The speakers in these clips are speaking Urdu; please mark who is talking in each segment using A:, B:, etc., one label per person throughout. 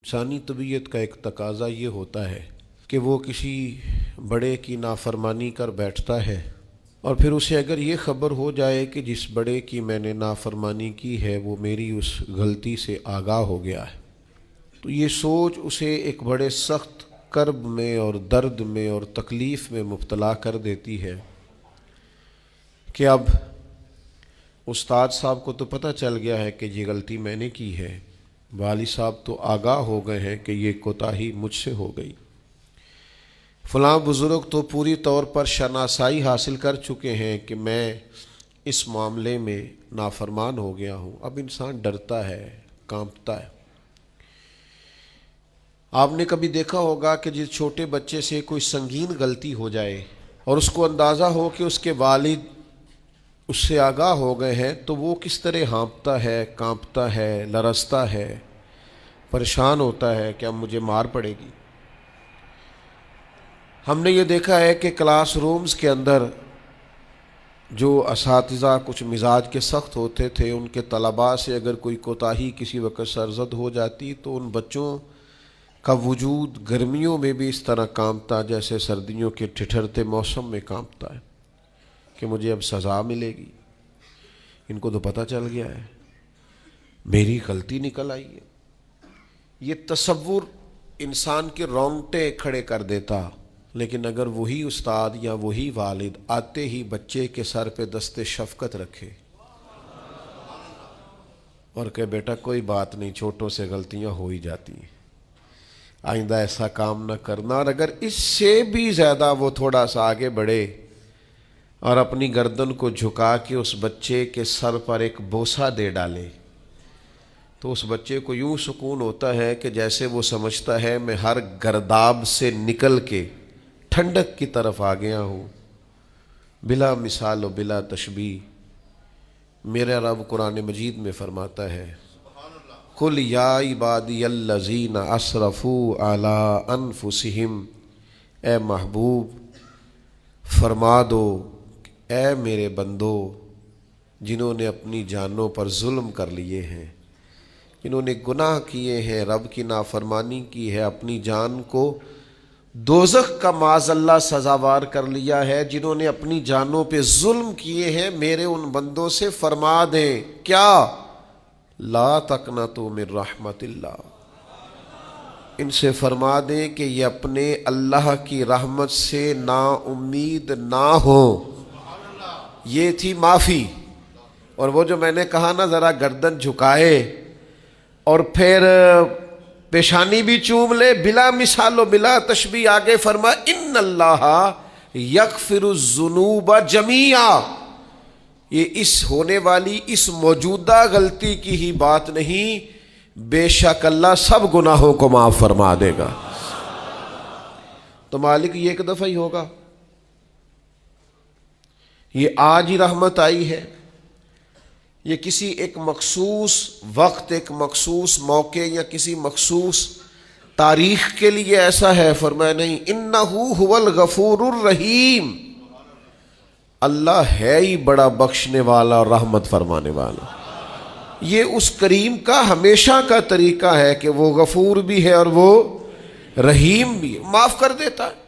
A: انسانی طبیعت کا ایک تقاضا یہ ہوتا ہے کہ وہ کسی بڑے کی نافرمانی کر بیٹھتا ہے، اور پھر اسے اگر یہ خبر ہو جائے کہ جس بڑے کی میں نے نافرمانی کی ہے وہ میری اس غلطی سے آگاہ ہو گیا ہے، تو یہ سوچ اسے ایک بڑے سخت کرب میں اور درد میں اور تکلیف میں مبتلا کر دیتی ہے کہ اب استاد صاحب کو تو پتہ چل گیا ہے کہ یہ غلطی میں نے کی ہے، والد صاحب تو آگاہ ہو گئے ہیں کہ یہ کوتاہی مجھ سے ہو گئی، فلاں بزرگ تو پوری طور پر شناسائی حاصل کر چکے ہیں کہ میں اس معاملے میں نافرمان ہو گیا ہوں۔ اب انسان ڈرتا ہے، کانپتا ہے۔ آپ نے کبھی دیکھا ہوگا کہ جس چھوٹے بچے سے کوئی سنگین غلطی ہو جائے اور اس کو اندازہ ہو کہ اس کے والد اس سے آگاہ ہو گئے ہیں تو وہ کس طرح ہانپتا ہے، کانپتا ہے، لرزتا ہے، پریشان ہوتا ہے کہ اب مجھے مار پڑے گی۔ ہم نے یہ دیکھا ہے کہ کلاس رومز کے اندر جو اساتذہ کچھ مزاج کے سخت ہوتے تھے، ان کے طلباء سے اگر کوئی کوتاہی کسی وقت سرزد ہو جاتی تو ان بچوں کا وجود گرمیوں میں بھی اس طرح کانپتا جیسے سردیوں کے ٹھٹھرتے موسم میں کانپتا ہے کہ مجھے اب سزا ملے گی۔ ان کو تو پتہ چل گیا ہے، میری غلطی نکل آئی ہے۔ یہ تصور انسان کے رونگٹے کھڑے کر دیتا، لیکن اگر وہی استاد یا وہی والد آتے ہی بچے کے سر پہ دست شفقت رکھے اور کہ بیٹا کوئی بات نہیں، چھوٹوں سے غلطیاں ہو ہی جاتی ہیں، آئندہ ایسا کام نہ کرنا، اور اگر اس سے بھی زیادہ وہ تھوڑا سا آگے بڑھے اور اپنی گردن کو جھکا کے اس بچے کے سر پر ایک بوسہ دے ڈالے تو اس بچے کو یوں سکون ہوتا ہے کہ جیسے وہ سمجھتا ہے میں ہر گرداب سے نکل کے ٹھنڈک کی طرف آ گیا ہوں، بلا مثال و بلا تشبیہ۔ میرا رب قرآن مجید میں فرماتا ہے قُلْ يَا عِبَادِيَ الَّذِينَ أَسْرَفُوا عَلَىٰ أَنفُسِهِمْ، اے محبوب فرما دو اے میرے بندو جنہوں نے اپنی جانوں پر ظلم کر لیے ہیں، جنہوں نے گناہ کیے ہیں، رب کی نافرمانی کی ہے، اپنی جان کو دوزخ کا معاذ اللہ سزاوار کر لیا ہے، جنہوں نے اپنی جانوں پہ ظلم کیے ہیں، میرے ان بندوں سے فرما دیں کیا؟ لا تقنطوا من رحمت اللہ، ان سے فرما دیں کہ یہ اپنے اللہ کی رحمت سے نا امید نہ ہو۔ یہ تھی معافی، اور وہ جو میں نے کہا نا ذرا گردن جھکائے اور پھر پیشانی بھی چوم لے، بلا مثال و بلا تشبیہ آگے فرما ان اللہ یغفر الذنوب جمیعا، یہ اس ہونے والی اس موجودہ غلطی کی ہی بات نہیں، بے شک اللہ سب گناہوں کو معاف فرما دے گا۔ تو مالک یہ ایک دفعہ ہی ہوگا، یہ آج ہی رحمت آئی ہے، یہ کسی ایک مخصوص وقت، ایک مخصوص موقع یا کسی مخصوص تاریخ کے لیے ایسا ہے؟ فرمایا نہیں، انہ هو الغفور الرحیم، اللہ ہے ہی بڑا بخشنے والا اور رحمت فرمانے والا۔ یہ اس کریم کا ہمیشہ کا طریقہ ہے کہ وہ غفور بھی ہے اور وہ رحیم بھی ہے، معاف کر دیتا ہے۔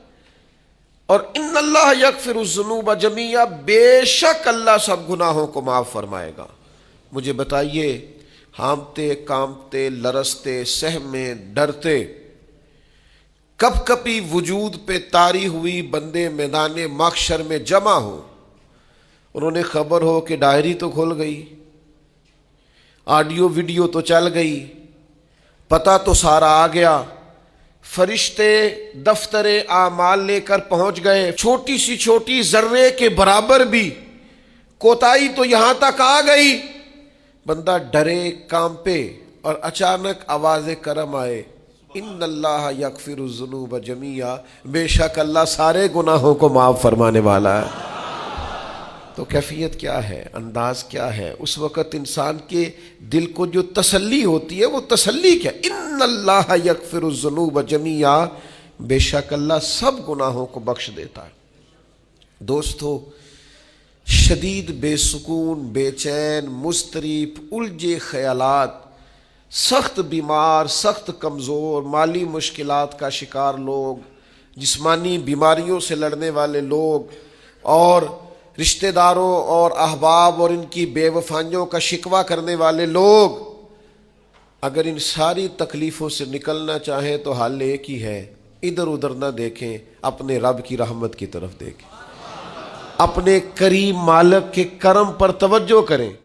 A: اور ان اللہ یغفر الذنوب جمیعا، بے شک اللہ سب گناہوں کو معاف فرمائے گا۔ مجھے بتائیے، ہانپتے کانپتے لرزتے سہمے ڈرتے کب کبھی وجود پہ طاری ہوئی بندے میدان محشر میں جمع ہو، انہوں نے خبر ہو کہ ڈائری تو کھل گئی، آڈیو ویڈیو تو چل گئی، پتہ تو سارا آ گیا، فرشتے دفتر اعمال لے کر پہنچ گئے، چھوٹی سی چھوٹی ذرے کے برابر بھی کوتاہی تو یہاں تک آ گئی، بندہ ڈرے کانپے اور اچانک آواز کرم آئے ان اللہ یغفر الذنوب جمیعا، بے شک اللہ سارے گناہوں کو معاف فرمانے والا ہے۔ تو کیفیت کیا ہے، انداز کیا ہے اس وقت انسان کے دل کو جو تسلی ہوتی ہے، وہ تسلی کیا؟ ان اللہ یغفر الذنوب جمیعا، بے شک اللہ سب گناہوں کو بخش دیتا ہے۔ دوستو، شدید بے سکون، بے چین، مضطرب، الجھے خیالات سخت بیمار، سخت کمزور، مالی مشکلات کا شکار لوگ، جسمانی بیماریوں سے لڑنے والے لوگ، اور رشتہ داروں اور احباب اور ان کی بے وفائیوں کا شکوہ کرنے والے لوگ، اگر ان ساری تکلیفوں سے نکلنا چاہیں تو حل ایک ہی ہے، ادھر ادھر نہ دیکھیں، اپنے رب کی رحمت کی طرف دیکھیں، اپنے کریم مالک کے کرم پر توجہ کریں۔